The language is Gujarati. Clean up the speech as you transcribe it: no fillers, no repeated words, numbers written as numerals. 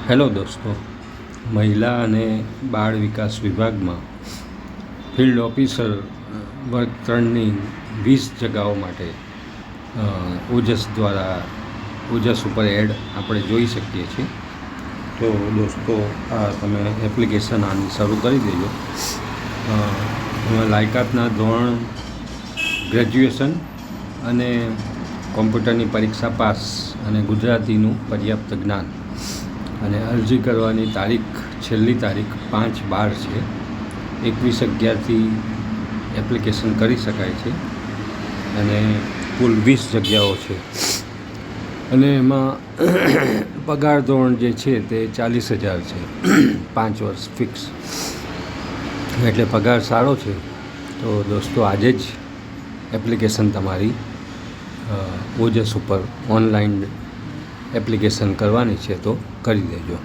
હેલો દોસ્તો, મહિલા અને બાળ વિકાસ વિભાગમાં ફિલ્ડ ઓફિસર વર્ગ 3ની 20 જગાઓ માટે ઓજસ દ્વારા ઓજસ ઉપર એડ આપણે જોઈ શકીએ છીએ. તો દોસ્તો, આ તમે એપ્લિકેશન આની શરૂ કરી દેજો. એમાં લાયકાતના ધોરણ ગ્રેજ્યુએશન અને કોમ્પ્યુટરની પરીક્ષા પાસ અને ગુજરાતીનું પર્યાપ્ત જ્ઞાન, અને અરજી કરવાની છેલ્લી તારીખ 5/12 છે. 21/11થી એપ્લિકેશન કરી શકાય છે અને કુલ 20 જગ્યાઓ છે. અને એમાં પગાર ધોરણ જે છે તે 40,000 છે, 5 વર્ષ ફિક્સ, એટલે પગાર સારો છે. તો દોસ્તો, આજે જ એપ્લિકેશન તમારી ઓજસ ઉપર ઓનલાઈન એપ્લિકેશન કરવાની છે તો કરી દેજો.